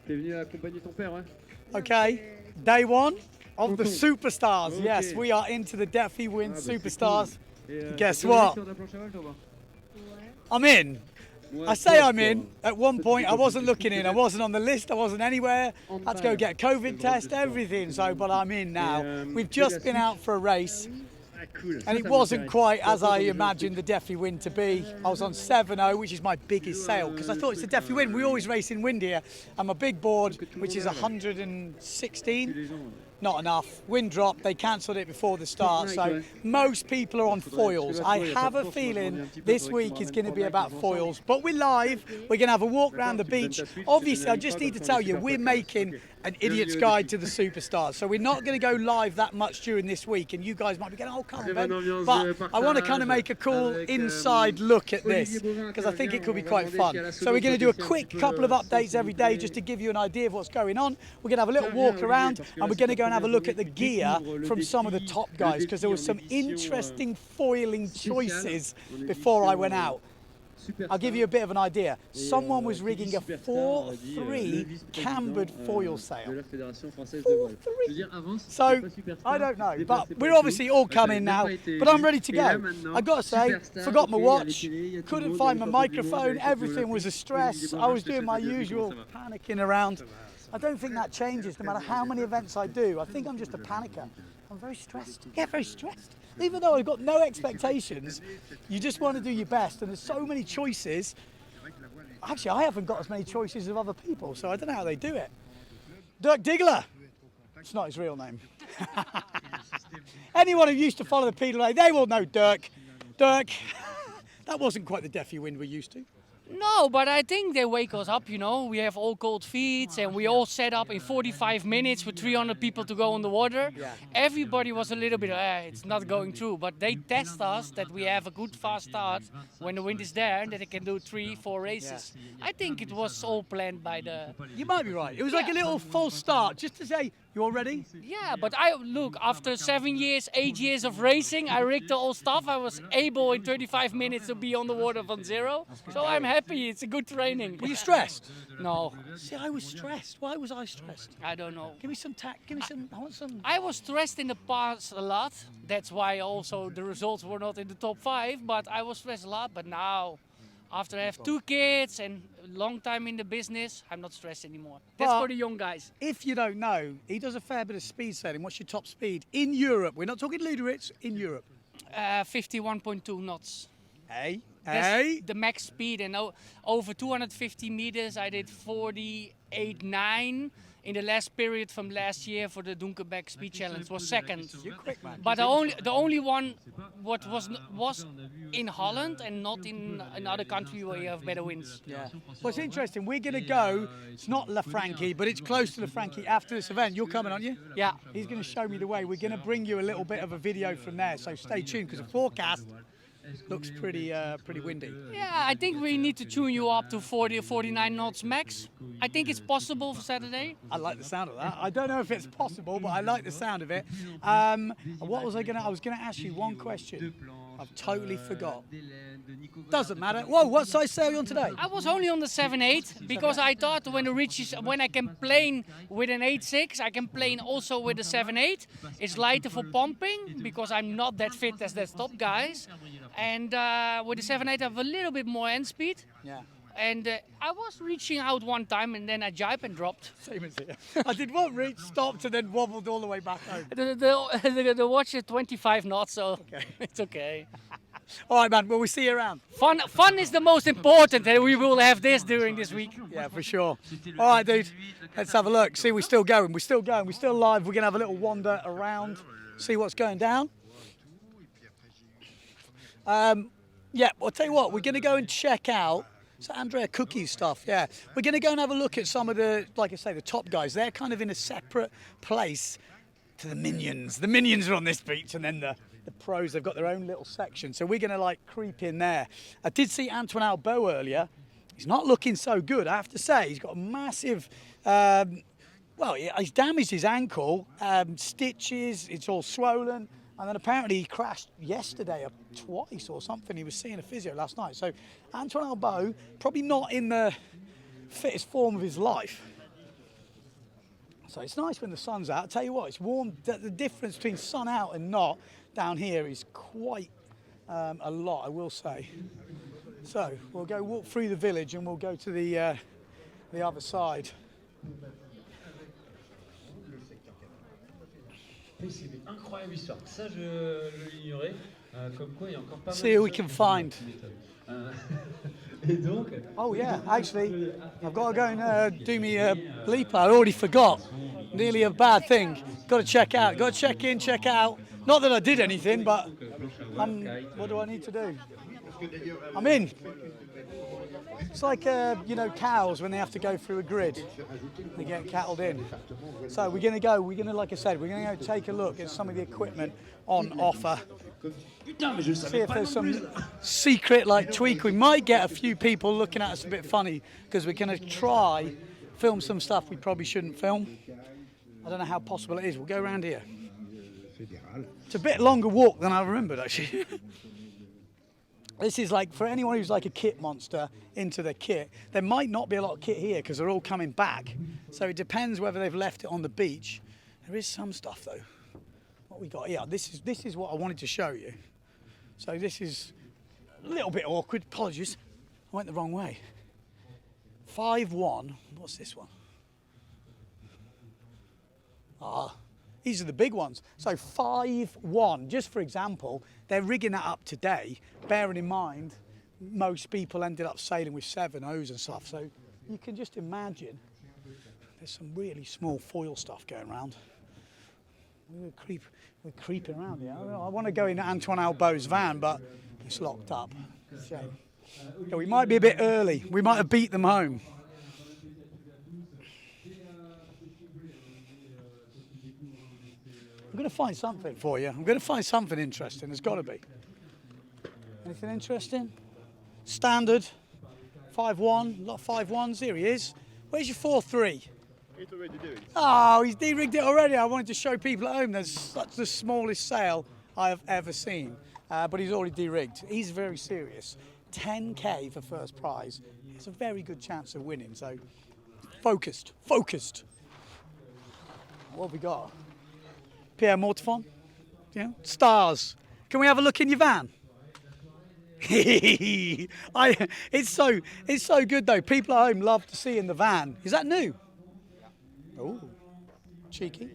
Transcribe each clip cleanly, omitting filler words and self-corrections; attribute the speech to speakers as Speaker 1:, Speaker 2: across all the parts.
Speaker 1: T'es venu accompagner ton père, ouais?
Speaker 2: Okay, day one of the
Speaker 1: Tonton.
Speaker 2: Superstars.
Speaker 1: Okay.
Speaker 2: Yes, we are into the Deafy Win
Speaker 1: Ah, bah, c'est
Speaker 2: Superstars.
Speaker 1: cool. Et
Speaker 2: Guess
Speaker 1: t'as déjà
Speaker 2: what?
Speaker 1: sur la planche à voile, toi, ou pas?
Speaker 2: I'm in.
Speaker 1: Ouais,
Speaker 2: I say
Speaker 1: toi,
Speaker 2: I'm in.
Speaker 1: toi.
Speaker 2: At one
Speaker 1: Toi, tu
Speaker 2: point,
Speaker 1: fais
Speaker 2: I
Speaker 1: quoi?
Speaker 2: wasn't
Speaker 1: Tu
Speaker 2: looking
Speaker 1: fais
Speaker 2: in. I
Speaker 1: peut-être
Speaker 2: wasn't on the list. I wasn't anywhere. Had to go get a
Speaker 1: handball.
Speaker 2: COVID
Speaker 1: C'est le
Speaker 2: test,
Speaker 1: sport.
Speaker 2: everything. So, but I'm in now. We've
Speaker 1: Tu fais de
Speaker 2: just
Speaker 1: la
Speaker 2: been
Speaker 1: switch?
Speaker 2: out for a race.
Speaker 1: Ah, cool.
Speaker 2: And
Speaker 1: Ça,
Speaker 2: it
Speaker 1: ça
Speaker 2: wasn't
Speaker 1: m'intéresse.
Speaker 2: quite
Speaker 1: Tu vas
Speaker 2: as
Speaker 1: pas
Speaker 2: I
Speaker 1: dans les jeux de
Speaker 2: imagined the
Speaker 1: switch.
Speaker 2: Deafy Win to be. I was on 7.0, which is my biggest sail, because I thought it's the Deafy Win. We always race in wind here. And my big board, which is 116,
Speaker 1: Les gens,
Speaker 2: not enough. Wind dropped, they cancelled it before the start, so
Speaker 1: Fortnite, ouais.
Speaker 2: most people are on foils. I
Speaker 1: il y a
Speaker 2: have
Speaker 1: pas
Speaker 2: a
Speaker 1: de course,
Speaker 2: feeling
Speaker 1: moi, je m'ennuie un petit peu,
Speaker 2: this
Speaker 1: faudrait que tu
Speaker 2: week
Speaker 1: me
Speaker 2: is
Speaker 1: ramènes
Speaker 2: going to be
Speaker 1: Fortnite
Speaker 2: about
Speaker 1: ensemble.
Speaker 2: foils. But we're live, we're going to have a walk around the
Speaker 1: tu me donnes
Speaker 2: beach.
Speaker 1: ta Switch, je te
Speaker 2: Obviously,
Speaker 1: donne
Speaker 2: I
Speaker 1: la
Speaker 2: just
Speaker 1: Ligue
Speaker 2: need to
Speaker 1: 3,
Speaker 2: tell
Speaker 1: comme ça,
Speaker 2: you,
Speaker 1: on
Speaker 2: we're
Speaker 1: fait
Speaker 2: making
Speaker 1: Ok.
Speaker 2: an
Speaker 1: Bienvenue
Speaker 2: idiot's
Speaker 1: au
Speaker 2: guide
Speaker 1: défi.
Speaker 2: to the superstars. So we're not going to go live that much during this week, and you guys might be going, oh, come on,
Speaker 1: Très
Speaker 2: Ben.
Speaker 1: bonne ambiance
Speaker 2: But
Speaker 1: de
Speaker 2: I want to kind of
Speaker 1: partage
Speaker 2: make a cool
Speaker 1: avec,
Speaker 2: inside look at
Speaker 1: Olivier
Speaker 2: this,
Speaker 1: Bauvin,
Speaker 2: because I think
Speaker 1: intervient.
Speaker 2: it could be
Speaker 1: On va
Speaker 2: quite
Speaker 1: demander
Speaker 2: fun.
Speaker 1: si à la
Speaker 2: So we're
Speaker 1: seconde,
Speaker 2: going to do
Speaker 1: toi
Speaker 2: a
Speaker 1: qui es un
Speaker 2: quick
Speaker 1: petit peu
Speaker 2: couple of updates every day
Speaker 1: sensibilisé.
Speaker 2: just to give you an idea of what's going on. We're going to have a little
Speaker 1: Tiens,
Speaker 2: walk
Speaker 1: viens,
Speaker 2: around,
Speaker 1: Olivier, parce que
Speaker 2: and
Speaker 1: là,
Speaker 2: we're
Speaker 1: c'est
Speaker 2: going to
Speaker 1: ta
Speaker 2: go and have a
Speaker 1: première
Speaker 2: look at
Speaker 1: journée
Speaker 2: the
Speaker 1: que tu
Speaker 2: gear
Speaker 1: découvres le
Speaker 2: from some of the
Speaker 1: défi-
Speaker 2: top
Speaker 1: le
Speaker 2: guys, because there was
Speaker 1: défi
Speaker 2: some
Speaker 1: en édition,
Speaker 2: interesting foiling
Speaker 1: spéciale,
Speaker 2: choices
Speaker 1: en
Speaker 2: before I
Speaker 1: édition,
Speaker 2: went out.
Speaker 1: Superstar.
Speaker 2: I'll give you a bit of an idea.
Speaker 1: Et,
Speaker 2: Someone was
Speaker 1: qui dit
Speaker 2: rigging a
Speaker 1: Superstar, on a dit, le
Speaker 2: 4-3
Speaker 1: vice-président,
Speaker 2: cambered foil
Speaker 1: de
Speaker 2: sail.
Speaker 1: la Fédération française de voile.
Speaker 2: 4-3.
Speaker 1: Je veux dire, avant, c'était
Speaker 2: So,
Speaker 1: pas Superstar,
Speaker 2: I don't
Speaker 1: tu te
Speaker 2: know,
Speaker 1: déplaçais
Speaker 2: but
Speaker 1: pas
Speaker 2: we're
Speaker 1: et
Speaker 2: obviously
Speaker 1: tout.
Speaker 2: all
Speaker 1: Ça avait
Speaker 2: coming
Speaker 1: même
Speaker 2: now,
Speaker 1: pas été
Speaker 2: but I'm
Speaker 1: vu.
Speaker 2: ready to
Speaker 1: Et là,
Speaker 2: go.
Speaker 1: maintenant,
Speaker 2: I gotta say,
Speaker 1: Superstar,
Speaker 2: forgot my
Speaker 1: ok, il y a les
Speaker 2: watch,
Speaker 1: télés, il y a tout le
Speaker 2: couldn't
Speaker 1: monde,
Speaker 2: find
Speaker 1: il y a
Speaker 2: my
Speaker 1: les champions du monde, il y a
Speaker 2: microphone,
Speaker 1: les champions
Speaker 2: everything was a
Speaker 1: olympiques.
Speaker 2: stress.
Speaker 1: Olivier
Speaker 2: I
Speaker 1: Bauvin,
Speaker 2: was
Speaker 1: je te
Speaker 2: doing
Speaker 1: souhaite
Speaker 2: my
Speaker 1: la bienvenue,
Speaker 2: usual
Speaker 1: comment ça va?
Speaker 2: panicking around. I don't think that changes no matter how many events I do. I think I'm just a panicker. I'm very stressed. Yeah, very stressed. Even though I've got no expectations, you just want to do your best, and there's so many choices. Actually, I haven't got as many choices of other people, so I don't know how they do it. Dirk Diggler. It's not his real name. Anyone who used to follow the Pedal, they will know Dirk. Dirk, that wasn't quite the Deafy Wind we're used to.
Speaker 3: No, but I think they wake us up, you know. We have all cold feet and we all set up in 45 minutes with 300 people to go on the water.
Speaker 2: Yeah.
Speaker 3: Everybody was a little bit, it's not going through. But they test us that we have a good fast start when the wind is there and that they can do 3-4 races. I think it was all planned by the...
Speaker 2: You might be right. It was like a little false start, just to say, you all ready?
Speaker 3: Yeah, but look, after 7 years, 8 years of racing, I rigged the old stuff. I was able in 35 minutes to be on the water from zero. So I'm happy. It's a good training.
Speaker 2: Were you stressed?
Speaker 3: No,
Speaker 2: See, I was stressed. Why was I stressed?
Speaker 3: I don't know.
Speaker 2: Give me some tact. Give me some. I want some.
Speaker 3: I was stressed in the past a lot. That's why also the results were not in the top 5. But I was stressed a lot. But now, after I have 2 kids and a long time in the business, I'm not stressed anymore. That's
Speaker 2: But-
Speaker 3: for the young guys.
Speaker 2: If you don't know, he does a fair bit of speed sailing. What's your top speed in Europe? We're not talking Luderitz, in Europe.
Speaker 3: 51.2 knots.
Speaker 2: Hey,
Speaker 3: That's
Speaker 2: hey.
Speaker 3: the max speed, and over 250 meters, I did 48.9 in the last period from last year for the Dunkerbeck Speed Challenge. Was second.
Speaker 2: You're quick, man.
Speaker 3: But the only one what was in Holland and not in another country where you have better winds.
Speaker 2: Yeah. Well, it's interesting. We're going to go. It's not La Franchi, but it's close to La Franchi after this event. You're coming, aren't you?
Speaker 3: Yeah.
Speaker 2: He's going to show me the way. We're going to bring you a little bit of a video from there, so stay tuned because the forecast looks pretty windy.
Speaker 3: Yeah, I think we need to tune you up to 40 or 49 knots max. I think it's possible for Saturday.
Speaker 2: I like the sound of that. I don't know if it's possible, but I like the sound of it. What was I going to? I was going to ask you one question. I've totally forgot. Doesn't matter. Whoa, what size sail are you on today?
Speaker 3: I was only on the 7.8 because I thought when I can plane with an 8.6, I can plane also with a 7.8. It's lighter for pumping because I'm not that fit as the top guys. And with the 7.8, I have a little bit more end speed.
Speaker 2: Yeah.
Speaker 3: And I was reaching out one time and then I jibed and dropped.
Speaker 2: Same as here. I did one reach, stopped, and then wobbled all the way back home.
Speaker 3: The watch is 25 knots, so it's okay.
Speaker 2: All right, man. Well, we see you around.
Speaker 3: Fun is the most important, and we will have this during this week.
Speaker 2: Yeah, for sure. All right, dude. Let's have a look. See, we're still going. We're still going. We're still live. We're going to have a little wander around, see what's going down. Yeah, well, I'll tell you what. We're going to go and check out Andrea Cookie's stuff. Yeah, we're going to go and have a look at some of the, like I say, the top guys. They're kind of in a separate place to the minions. The minions are on this beach, and then the pros, they've got their own little section. So we're going to like creep in there. I did see Antoine Albo earlier. He's not looking so good, I have to say. He's got a massive, well, he's damaged his ankle, stitches, it's all swollen. And then apparently he crashed yesterday twice or something. He was seeing a physio last night. So Antoine Albo, probably not in the fittest form of his life. So it's nice when the sun's out. I'll tell you what, it's warm. The difference between sun out and not down here is quite a lot, I will say. So we'll go walk through the village and we'll go to the other side.
Speaker 4: C'est une incroyable histoire. Ça, je l'ignorais. Comme quoi, il y a encore pas mal.
Speaker 2: See who we can find.
Speaker 4: Et donc.
Speaker 2: Oh yeah, actually, I've got to go and do me a bleeper. I already forgot. Nearly a bad thing. Got to check out. Got to check in, check out. Not that I did anything, but what do I need to do? I'm in. It's like you know, cows when they have to go through a grid. They get cattled in. So we're gonna, like I said, we're gonna go take a look at some of the equipment on offer. See if there's some secret like tweak. We might get a few people looking at us a bit funny because we're gonna try film some stuff we probably shouldn't film. I don't know how possible it is. We'll go around here. It's a bit longer walk than I remembered actually. This is like, for anyone who's like a kit monster into their kit, there might not be a lot of kit here because they're all coming back. So it depends whether they've left it on the beach. There is some stuff though. What we got here, this is what I wanted to show you. So this is a little bit awkward, apologies. I went the wrong way. 5-1, what's this one? These are the big ones. So 5-1, just for example, they're rigging that up today, bearing in mind most people ended up sailing with 7.0s and stuff. So you can just imagine there's some really small foil stuff going around. We're creeping around here. I want to go in Antoine Albo's van, but it's locked up. Shame. Yeah, we might be a bit early. We might have beat them home. I'm going to find something for you. I'm going to find something interesting. There's got to be. Anything interesting? Standard. 5-1. A lot of 5-1s. Here he is. Where's your 4-3?
Speaker 5: He's already doing it.
Speaker 2: Oh, he's de-rigged it already. I wanted to show people at home there's such the smallest sail I have ever seen. But he's already de-rigged. He's very serious. 10k for first prize. It's a very good chance of winning. So focused. Focused. What have we got? Pierre Mortefon, yeah, stars. Can we have a look in your van? It's so good though. People at home love to see in the van. Is that new? Oh, cheeky.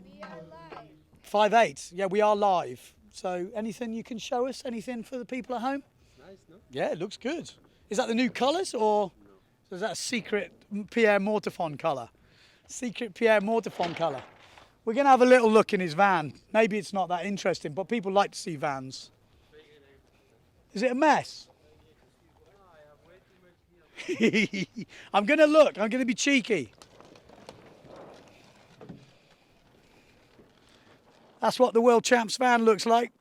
Speaker 2: 5.8. Yeah, we are live. So anything you can show us? Anything for the people at home?
Speaker 1: Nice, no?
Speaker 2: Yeah, it looks good. Is that the new colours or is that a secret Pierre Mortefon colour? Secret Pierre Mortefon colour. We're going to have a little look in his van. Maybe it's not that interesting, but people like to see vans. Is it a mess? I'm going to look. I'm going to be cheeky. That's what the World Champs van looks like.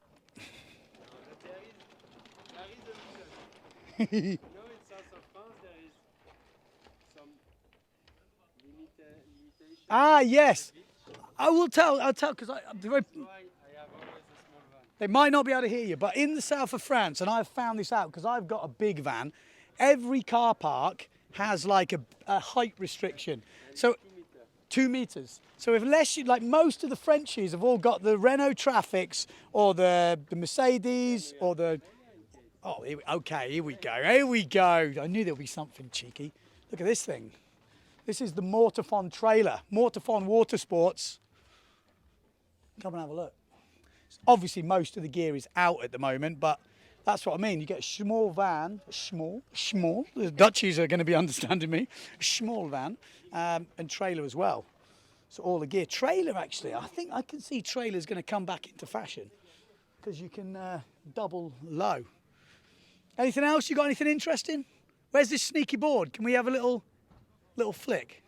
Speaker 2: Ah, yes. I'll tell, because they might not be able to hear you, but in the south of France, and I've found this out because I've got a big van, every car park has like a height restriction. So 2 meters. So unless you, like most of the Frenchies have all got the Renault Trafics or the Mercedes or the, oh, okay, here we go. I knew there'd be something cheeky. Look at this thing. This is the Mortefon trailer, Mortefon Watersports. Come and have a look. Obviously, most of the gear is out at the moment, but that's what I mean. You get a small van, small. The Dutchies are going to be understanding me. A small van and trailer as well. So all the gear. Trailer, actually, I think I can see trailer's going to come back into fashion because you can double low. Anything else? You got anything interesting? Where's this sneaky board? Can we have a little flick?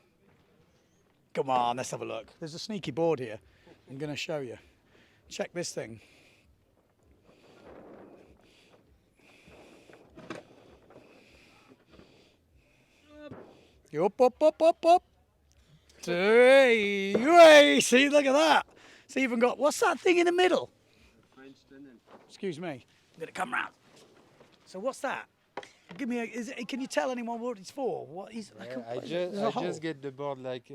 Speaker 2: Come on, let's have a look. There's a sneaky board here. I'm going to show you. Check this thing. Up. Hey, see, look at that. It's even got, what's that thing in the middle?
Speaker 1: French tunnel.
Speaker 2: Excuse me. I'm going to come round. So what's that? Give me a, can you tell anyone what it's for? What is it?
Speaker 6: I just get the board like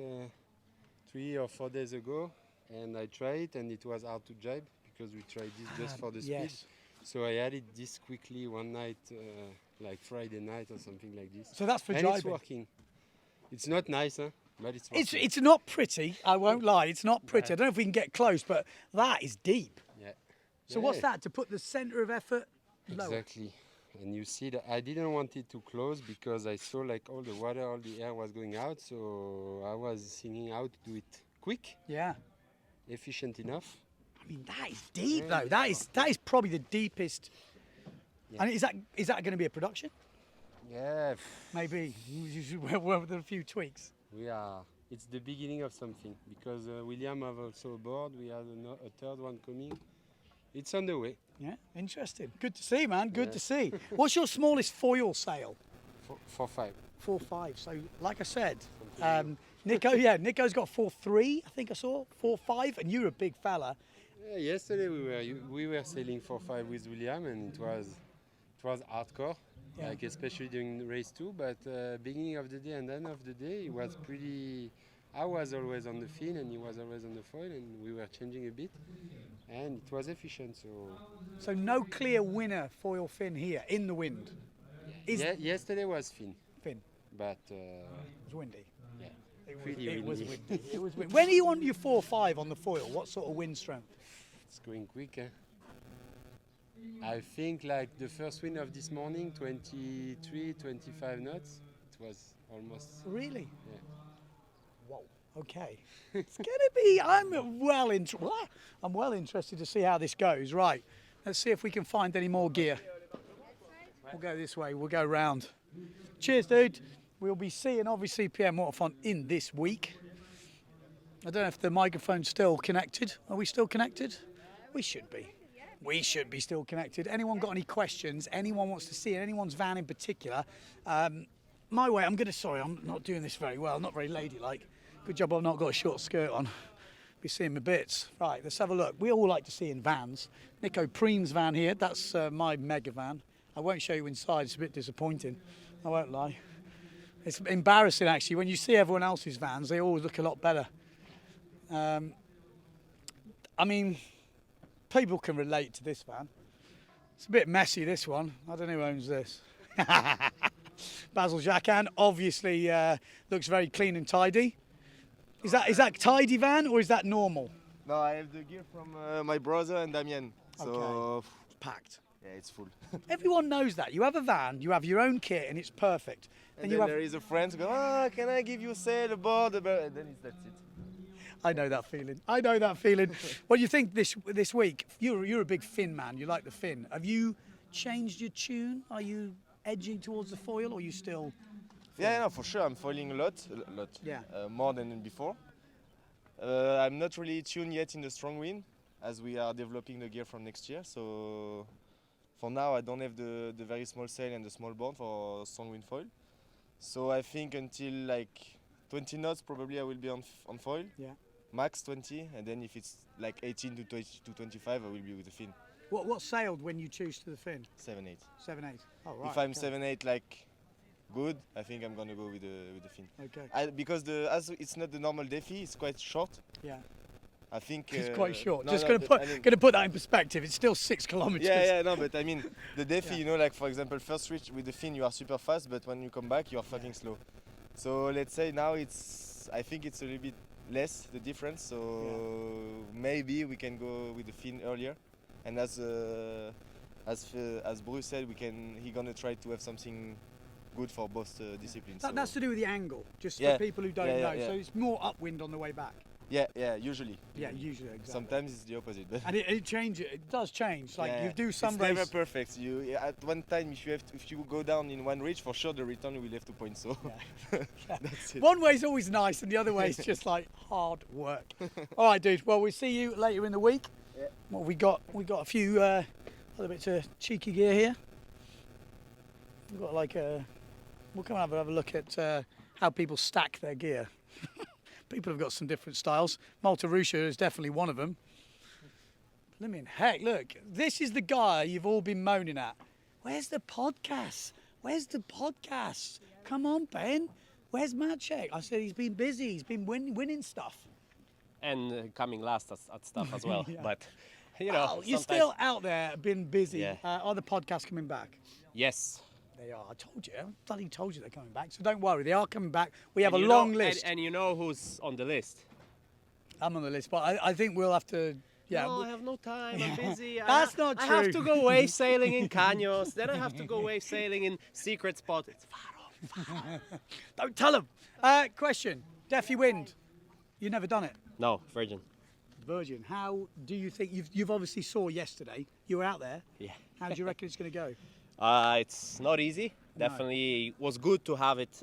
Speaker 6: 3
Speaker 5: 3 or 4 days ago, and I tried it, and it was hard to jibe because we tried this just for the speed.
Speaker 2: Yes.
Speaker 5: So I added this quickly one night, like Friday night or something like this.
Speaker 2: So that's for
Speaker 5: and
Speaker 2: jibing.
Speaker 5: it's working. It's not nice, huh? But it's working.
Speaker 2: It's not pretty. I won't lie. It's not pretty. I don't know if we can get close, but that is deep.
Speaker 5: Yeah.
Speaker 2: So what's that? To put the centre of effort lower.
Speaker 5: Exactly. And you see that I didn't want it to close because I saw like all the water, all the air was going out. So I was thinking how to do it quick,
Speaker 2: Yeah.
Speaker 5: efficient enough.
Speaker 2: I mean, that is deep though. That is probably the deepest.
Speaker 5: Yeah.
Speaker 2: And is that going to be a production?
Speaker 5: Yeah,
Speaker 2: Maybe with a few tweaks.
Speaker 5: we are. It's the beginning of something because William have also a board. We have a third one coming. It's on the way.
Speaker 2: Yeah, interesting. Good to see, man. Good
Speaker 5: Yeah.
Speaker 2: to see. What's your smallest foil sail?
Speaker 5: For 5.
Speaker 2: 4.5. So, like I said, Nico's got 4.3. I think I saw 4.5, and you're a big fella.
Speaker 5: Yeah, yesterday we were sailing 4-5 with William, and it was hardcore,
Speaker 2: Yeah.
Speaker 5: like especially during the race 2. But beginning of the day and end of the day, it was pretty. I was always on the fin, and he was always on the foil, and we were changing a bit, and it was efficient. So
Speaker 2: So no clear winner foil fin here in the wind. Is
Speaker 5: yesterday was fin,
Speaker 2: fin?
Speaker 5: but
Speaker 2: It was windy.
Speaker 5: yeah,
Speaker 2: It was,
Speaker 5: pretty
Speaker 2: it was
Speaker 5: windy.
Speaker 2: windy. It was windy. When are you on your 4.5 on the foil? What sort of wind strength?
Speaker 5: It's going quick. Eh? I think like the first wind of this morning, 23, 25 knots. It was almost.
Speaker 2: Really?
Speaker 5: Yeah.
Speaker 2: Whoa. Okay. It's gonna be. I'm well interested to see how this goes. Right. Let's see if we can find any more gear. We'll go this way. We'll go round. Cheers, dude. We'll be seeing obviously Pierre Mortefont in this week. I don't know if the microphone's still connected. Are we still connected? We should be. We should be still connected. Anyone got any questions? Anyone wants to see anyone's van in particular? My way, sorry, I'm not doing this very well, not very ladylike. Good job I've not got a short skirt on. Be seeing my bits. Right, let's have a look. We all like to see in vans. Nico Preen's van here, that's my mega van. I won't show you inside, it's a bit disappointing. I won't lie. It's embarrassing actually, when you see everyone else's vans, they always look a lot better. I mean, people can relate to this van. It's a bit messy, this one. I don't know who owns this. Basil Jacquin obviously looks very clean and tidy. Is that tidy van or is that normal?
Speaker 6: No, I have the gear from my brother and Damien. So
Speaker 2: Okay. It's packed.
Speaker 6: yeah, it's full.
Speaker 2: Everyone knows that. You have a van, you have your own kit, and it's perfect.
Speaker 6: And
Speaker 2: you
Speaker 6: then
Speaker 2: have.
Speaker 6: there is a friend who goes, can I give you a sail, a board, and then that's it.
Speaker 2: I know that feeling. I know that feeling. What do you think this week? You're a big fin man. You like the fin. Have you changed your tune? Are you edging towards the foil, or are you still?
Speaker 6: Yeah, no, for sure. I'm foiling a lot.
Speaker 2: Yeah.
Speaker 6: More than before. I'm not really tuned yet in the strong wind, as we are developing the gear from next year. So for now, I don't have the very small sail and the small board for strong wind foil. So I think until like 20 knots, probably I will be on foil.
Speaker 2: Yeah.
Speaker 6: Max 20, and then if it's like 18 to 25, I will be with the fin.
Speaker 2: What sailed when you choose to the fin?
Speaker 6: 7-8.
Speaker 2: 7/8. Oh right.
Speaker 6: If I'm
Speaker 2: okay.
Speaker 6: 7-8 like good, I think I'm gonna go with the fin.
Speaker 2: Okay.
Speaker 6: Because as it's not the normal Defi, it's quite short.
Speaker 2: Yeah.
Speaker 6: I think
Speaker 2: It's quite short.
Speaker 6: no,
Speaker 2: Just
Speaker 6: no,
Speaker 2: gonna
Speaker 6: but
Speaker 2: put
Speaker 6: I mean-
Speaker 2: gonna put that in perspective. It's still 6 kilometers.
Speaker 6: Yeah, no, but I mean the Defi,
Speaker 2: Yeah.
Speaker 6: you know, like for example, first reach with the fin, you are super fast, but when you come back, you are fucking slow. So let's say now I think it's a little bit less the difference. So maybe we can go with the fin earlier, and as Bruce said, he gonna try to have something good for both disciplines.
Speaker 2: That's to do with the angle, just
Speaker 6: Yeah.
Speaker 2: for people who don't
Speaker 6: Yeah,
Speaker 2: know.
Speaker 6: yeah.
Speaker 2: So it's more upwind on the way back.
Speaker 6: Yeah, usually.
Speaker 2: Yeah, usually. Exactly.
Speaker 6: Sometimes it's the opposite, but
Speaker 2: And it changes. It does change. Like
Speaker 6: yeah,
Speaker 2: you do some
Speaker 6: it's never
Speaker 2: race.
Speaker 6: perfect. You at one time, if you go down in one reach, for sure the return will have 2 points. So that's it.
Speaker 2: One way's always nice, and the other way's just like hard work. All right, dude. Well, we'll see you later in the week.
Speaker 6: Yeah.
Speaker 2: Well, we got a few other bits of cheeky gear here. We've got like a. We'll come and have a look at how people stack their gear. People have got some different styles. Malta Russia is definitely one of them. Blimmin' heck, look, this is the guy you've all been moaning at. Where's the podcast? Where's the podcast? Come on, Ben. Where's Maciek? I said he's been busy. He's been winning stuff.
Speaker 7: and coming last at stuff as well.
Speaker 2: Yeah.
Speaker 7: But you know,
Speaker 2: Oh, you're
Speaker 7: sometimes-
Speaker 2: still out there, been busy.
Speaker 7: Yeah.
Speaker 2: Are the podcasts coming back?
Speaker 7: yes.
Speaker 2: They are. I told you. I bloody told you they're coming back. So don't worry, they are coming back. We have
Speaker 7: And
Speaker 2: a
Speaker 7: you know-
Speaker 2: long list.
Speaker 7: and you know who's on the list.
Speaker 2: I'm on the list, but I think we'll have to. Yeah.
Speaker 7: No, I have no time. I'm busy.
Speaker 2: That's not
Speaker 7: I have
Speaker 2: true.
Speaker 7: to go wave sailing in Caños. Then I have to go wave sailing in secret spot. It's far off.
Speaker 2: Don't tell them. Question: Deafy Wind. You've never done it.
Speaker 7: No, virgin.
Speaker 2: Virgin. How do you think you've obviously saw yesterday? You were out there.
Speaker 7: Yeah.
Speaker 2: How do you reckon it's going to go?
Speaker 7: It's not easy. Definitely was good to have it.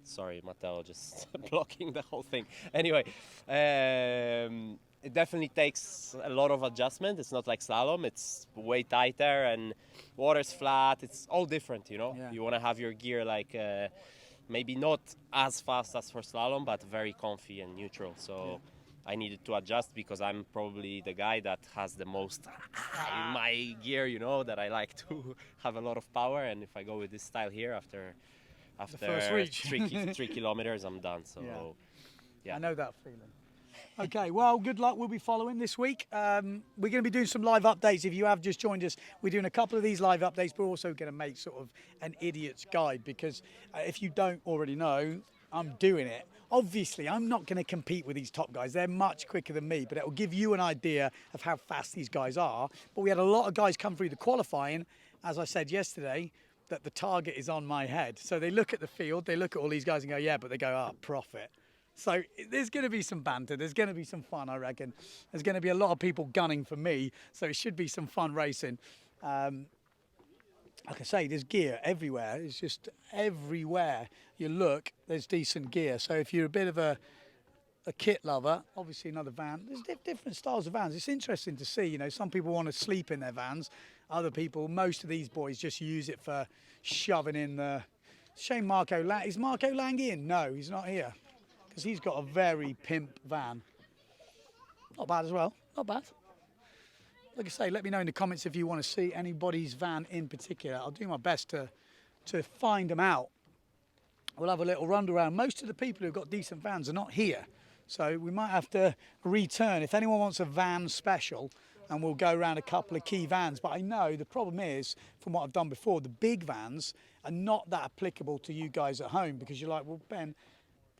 Speaker 7: Sorry, Matteo, just blocking the whole thing. Anyway, it definitely takes a lot of adjustment. It's not like slalom. It's way tighter and water's flat. It's all different, you know.
Speaker 2: Yeah.
Speaker 7: You want to have your gear like maybe not as fast as for slalom, but very comfy and neutral. So. I needed to adjust because I'm probably the guy that has the most in my gear, you know, that I like to have a lot of power. And if I go with this style here after
Speaker 2: first reach.
Speaker 7: 3 kilometers, I'm done. So, yeah.
Speaker 2: I know that feeling. Okay, well, good luck. We'll be following this week. We're going to be doing some live updates. If you have just joined us, we're doing a couple of these live updates, but we're also going to make sort of an idiot's guide because if you don't already know, I'm doing it. Obviously, I'm not going to compete with these top guys. They're much quicker than me, but it will give you an idea of how fast these guys are. But we had a lot of guys come through the qualifying, as I said yesterday, that the target is on my head. So they look at the field, they look at all these guys and go, yeah, but they go, oh, profit. So there's going to be some banter. There's going to be some fun, I reckon. There's going to be a lot of people gunning for me. So it should be some fun racing. Like I say, there's gear everywhere. It's just everywhere you look, there's decent gear. So if you're a bit of a kit lover, obviously another van. There's different styles of vans. It's interesting to see, you know, some people want to sleep in their vans. Other people, most of these boys just use it for shoving in the... Shame Marco Lang. Is Marco Lang in? No, he's not here. Because he's got a very pimp van. Not bad as well. Not bad. Like I say, let me know in the comments if you want to see anybody's van in particular. I'll do my best to find them out. We'll have a little run around. Most of the people who've got decent vans are not here. So we might have to return. If anyone wants a van special, and we'll go around a couple of key vans. But I know the problem is, from what I've done before, the big vans are not that applicable to you guys at home because you're like, well, Ben,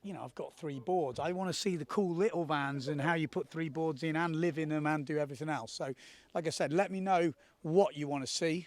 Speaker 2: you know, I've got 3 boards. I want to see the cool little vans and how you put 3 boards in and live in them and do everything else. So, like I said, let me know what you want to see.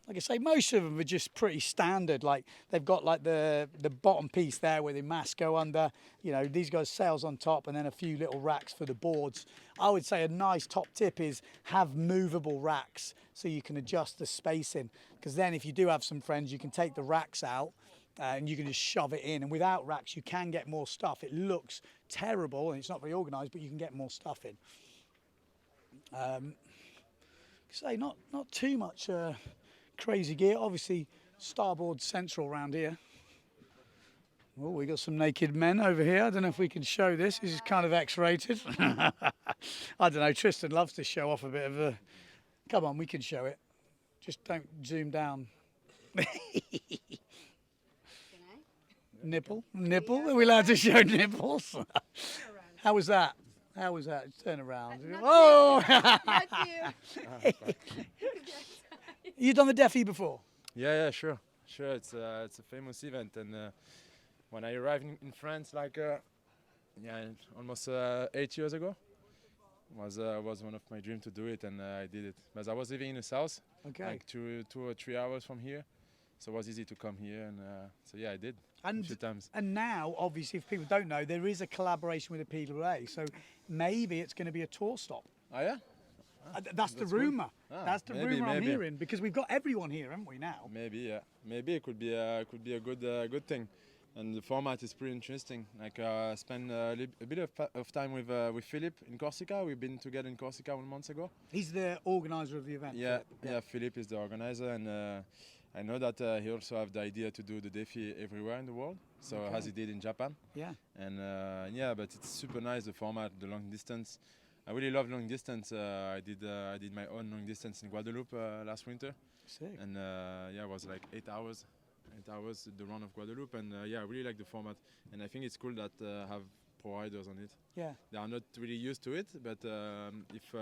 Speaker 2: Like I say, most of them are just pretty standard. Like they've got like the bottom piece there where the masts go under. You know, these guys sails on top and then a few little racks for the boards. I would say a nice top tip is have movable racks so you can adjust the spacing. Because then if you do have some friends, you can take the racks out and you can just shove it in. And without racks, you can get more stuff. It looks terrible and it's not very organised, but you can get more stuff in. Say not too much crazy gear. Obviously, starboard central around here. Well, we got some naked men over here. I don't know if we can show this. This is kind of X-rated. I don't know. Tristan loves to show off a bit of a... Come on, we can show it. Just don't zoom down. Nipple? Are we allowed to show nipples? How was that? How was that? Turn around. Oh! You done the Deafy before?
Speaker 8: Yeah, sure. It's a famous event, and when I arrived in France, like almost 8 years ago, was one of my dreams to do it, and I did it. But I was living in the south, like 2 or 3 hours from here, so it was easy to come here, and so yeah, I did a few times.
Speaker 2: And now, obviously, if people don't know, there is a collaboration with the PWA, so maybe it's going to be a tour stop.
Speaker 8: Oh yeah.
Speaker 2: That's the rumour. That's the
Speaker 8: maybe,
Speaker 2: rumour I'm hearing because we've got everyone here, haven't we now?
Speaker 8: Maybe, yeah. Maybe it could be a good thing, and the format is pretty interesting. Like spend a bit of time with Philip in Corsica. We've been together in Corsica 1 month ago.
Speaker 2: He's the organizer of the event.
Speaker 8: Yeah. Philip is the organizer, and I know that he also have the idea to do the Deafy everywhere in the world. So as he did in Japan.
Speaker 2: Yeah.
Speaker 8: And but it's super nice, the format, the long distance. I really love long distance. I did my own long distance in Guadeloupe last winter.
Speaker 2: Sick.
Speaker 8: And it was like 8 hours the run of Guadeloupe. And I really like the format. And I think it's cool that have pro riders on it.
Speaker 2: Yeah.
Speaker 8: They are not really used to it, but if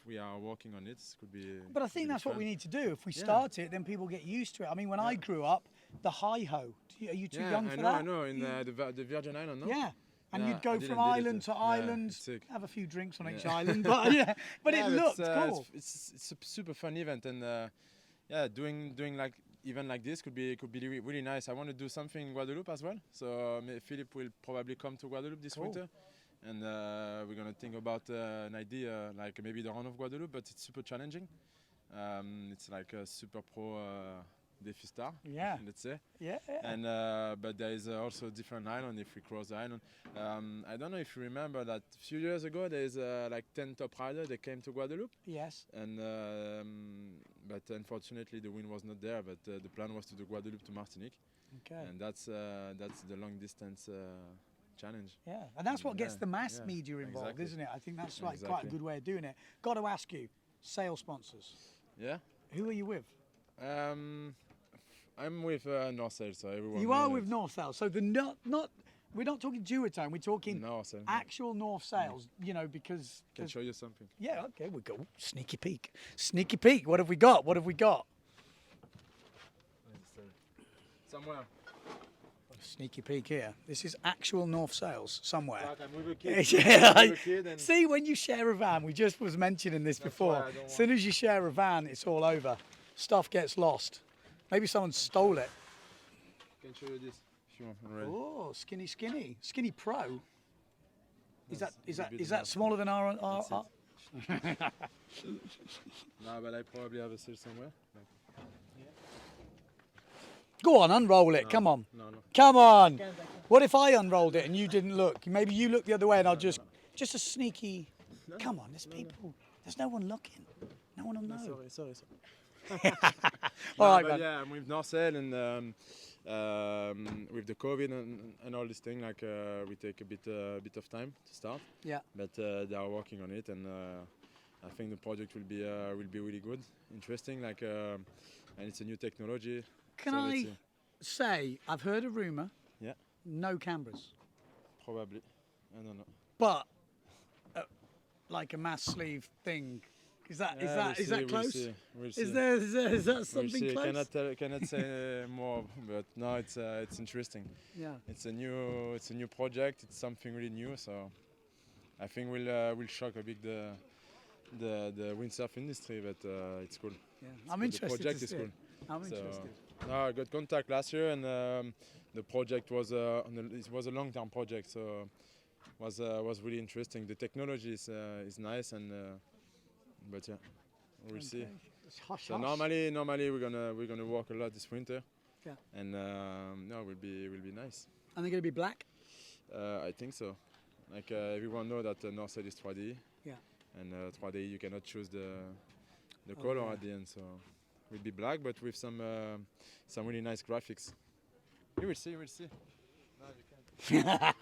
Speaker 8: we are working on it, it could be.
Speaker 2: But I
Speaker 8: could
Speaker 2: think
Speaker 8: be
Speaker 2: that's what
Speaker 8: fun.
Speaker 2: we need to do. If we
Speaker 8: Yeah.
Speaker 2: start it, then people get used to it. I mean, when I grew up, the hi-ho. Are you too young for that?
Speaker 8: I know. In the Virgin Island, no?
Speaker 2: Yeah. And
Speaker 8: Yeah,
Speaker 2: you'd go
Speaker 8: I
Speaker 2: from
Speaker 8: didn't did it,
Speaker 2: island to
Speaker 8: yeah,
Speaker 2: island,
Speaker 8: it's sick.
Speaker 2: have a few drinks on each
Speaker 8: Yeah.
Speaker 2: island, but yeah, but
Speaker 8: Yeah,
Speaker 2: it looked
Speaker 8: it's,
Speaker 2: cool.
Speaker 8: It's a super fun event, and yeah, doing like event like this could be really nice. I want to do something in Guadeloupe as well. So Philip will probably come to Guadeloupe this
Speaker 2: Cool.
Speaker 8: winter, and we're gonna think about an idea like maybe the Run of Guadeloupe, but it's super challenging. It's like a super pro Défi Star,
Speaker 2: Yeah.
Speaker 8: let's say.
Speaker 2: Yeah.
Speaker 8: And but there is also a different island if we cross the island. I don't know if you remember that a few years ago there is like 10 top riders that came to Guadeloupe,
Speaker 2: Yes.
Speaker 8: and but unfortunately the wind was not there. But the plan was to do Guadeloupe to Martinique,
Speaker 2: Okay.
Speaker 8: and that's the long distance challenge.
Speaker 2: Yeah, and that's what gets
Speaker 8: Yeah,
Speaker 2: the mass
Speaker 8: yeah,
Speaker 2: media involved,
Speaker 8: exactly.
Speaker 2: isn't it? I think that's like quite a
Speaker 8: Exactly.
Speaker 2: good way of doing it. Got to ask you, sales sponsors.
Speaker 8: Yeah.
Speaker 2: Who are you with?
Speaker 8: I'm with North Sail, so everyone.
Speaker 2: You
Speaker 8: knows
Speaker 2: are
Speaker 8: that.
Speaker 2: with North Sails, so the not we're not talking duotone, we're talking
Speaker 8: North Sail.
Speaker 2: actual North Sails. You know, because
Speaker 8: Can
Speaker 2: there's-
Speaker 8: show you something.
Speaker 2: yeah, okay, we go sneaky peek, sneaky peek. What have we got? What have we got?
Speaker 8: Somewhere.
Speaker 2: Sneaky peek here. This is actual North Sails somewhere.
Speaker 8: Like I'm with a kid.
Speaker 2: Yeah,
Speaker 8: I'm with a kid and
Speaker 2: see, when you share a van, we just was mentioning this
Speaker 8: That's
Speaker 2: before.
Speaker 8: why I don't
Speaker 2: As soon as you share a van, it's all over. Stuff gets lost. Maybe someone stole it.
Speaker 8: can show you this if you want already.
Speaker 2: Oh, skinny pro. Is that
Speaker 8: That's a bit
Speaker 2: is that
Speaker 8: enough.
Speaker 2: smaller than our?
Speaker 8: That's No, but I probably have a seal somewhere. Like,
Speaker 2: Go on, unroll it.
Speaker 8: no,
Speaker 2: Come on,
Speaker 8: No.
Speaker 2: come on. What if I unrolled it and you didn't look? Maybe you look the other way and I'll just a sneaky. Come on, there's people. There's no one looking. No one will know.
Speaker 8: Sorry.
Speaker 2: All right,
Speaker 8: but
Speaker 2: man.
Speaker 8: yeah, I'm with North Sail, and with the COVID and all this thing, like we take a bit of time to start.
Speaker 2: Yeah.
Speaker 8: But they are working on it, and I think the project will be really good, interesting. Like, and it's a new technology.
Speaker 2: Can
Speaker 8: so let's
Speaker 2: I
Speaker 8: see.
Speaker 2: say I've heard a rumor?
Speaker 8: Yeah.
Speaker 2: No cameras,
Speaker 8: Probably. I don't know.
Speaker 2: but like a mass sleeve thing. Is that close?
Speaker 8: We'll see.
Speaker 2: Is that
Speaker 8: We'll
Speaker 2: something
Speaker 8: see.
Speaker 2: close?
Speaker 8: Cannot say more, but no, it's interesting.
Speaker 2: Yeah.
Speaker 8: It's a new project. It's something really new. So I think we'll shock a bit the windsurf industry, but it's cool.
Speaker 2: Yeah. I'm
Speaker 8: The
Speaker 2: interested
Speaker 8: project
Speaker 2: to
Speaker 8: is
Speaker 2: see
Speaker 8: cool.
Speaker 2: it. I'm
Speaker 8: So,
Speaker 2: interested.
Speaker 8: no, I got contact last year, and the project was it was a long-term project, so was really interesting. The technology is nice, and but yeah, we'll see.
Speaker 2: Okay. It's hush,
Speaker 8: So
Speaker 2: hush.
Speaker 8: normally we're gonna work a lot this winter.
Speaker 2: Yeah.
Speaker 8: And no, will be nice.
Speaker 2: And they're going to be black?
Speaker 8: I think so. Like everyone know that North Sail is 3D.
Speaker 2: Yeah.
Speaker 8: And 3D you cannot choose the color
Speaker 2: yeah.
Speaker 8: at the end, so will be black, but with some really nice graphics. You will see. No, you can't.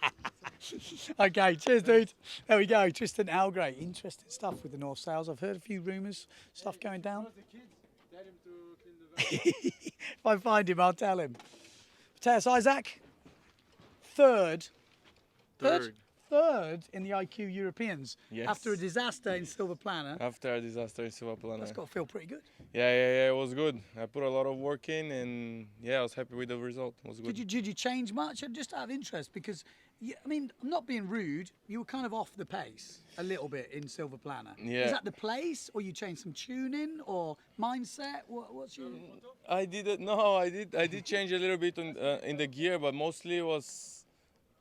Speaker 2: Okay, cheers, dude. There we go. Tristan Algray. Interesting stuff with the North Sails. I've heard a few rumours, stuff going down.
Speaker 8: Tell him to clean the van.
Speaker 2: If I find him, I'll tell him. Mateus Isaac, third in the IQ Europeans
Speaker 9: Yes.
Speaker 2: after a disaster in Silver Planner.
Speaker 9: After a disaster in Silver Planner.
Speaker 2: That's got to feel pretty good.
Speaker 9: Yeah, it was good. I put a lot of work in, and yeah, I was happy with the result. It was good.
Speaker 2: Did you change much? Just out of interest, because I mean, I'm not being rude. You were kind of off the pace a little bit in Silver Planner.
Speaker 9: Yeah.
Speaker 2: Is that the place, or you changed some tuning or mindset? What's your?
Speaker 9: I did change a little bit in the gear, but mostly it was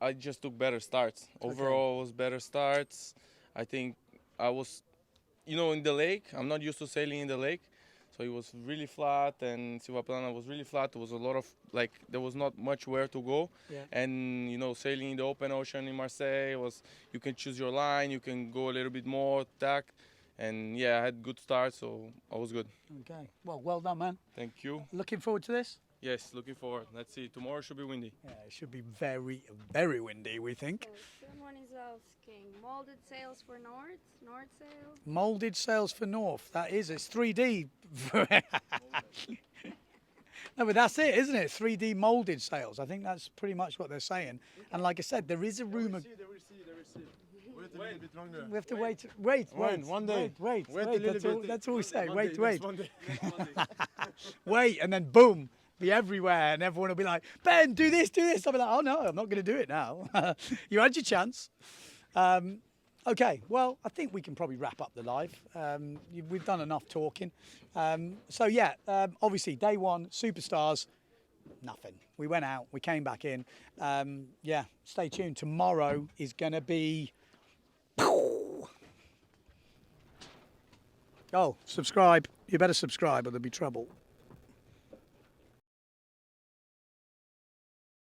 Speaker 9: I just took better starts. Overall, it was better starts. I think I was, in the lake. I'm not used to sailing in the lake, so it was really flat, and Silva Plana was really flat. There was a lot of there was not much where to go,
Speaker 2: Yeah.
Speaker 9: and sailing in the open ocean in Marseille you can choose your line, you can go a little bit more tack, and yeah, I had good start, so I was good.
Speaker 2: Okay. Well done, man.
Speaker 9: Thank you.
Speaker 2: Looking forward to this.
Speaker 9: Yes, looking forward. Let's see. Tomorrow should be windy.
Speaker 2: Yeah, it should be very, very windy, we think.
Speaker 10: Someone is asking, molded sails for North sails?
Speaker 2: Molded sails for North. That is, it's 3D. No, but that's it, isn't it? 3D molded sales. I think that's pretty much what they're saying. And like I said, there is a rumor.
Speaker 8: They will see. Wait a little bit longer.
Speaker 2: We have to wait.
Speaker 8: One day.
Speaker 2: Wait.
Speaker 8: Wait a little
Speaker 2: That's all,
Speaker 8: bit.
Speaker 2: that's all we say.
Speaker 8: One
Speaker 2: Wait.
Speaker 8: day, just one day.
Speaker 2: Wait, and then boom, be everywhere, and everyone will be like, Ben, do this. I'll be like, oh no, I'm not going to do it now. You had your chance. Okay, well, I think we can probably wrap up the live. We've done enough talking. So yeah, obviously day one, superstars, nothing. We went out, we came back in. Yeah, stay tuned. Tomorrow is going to be... Oh, subscribe. You better subscribe or there'll be trouble.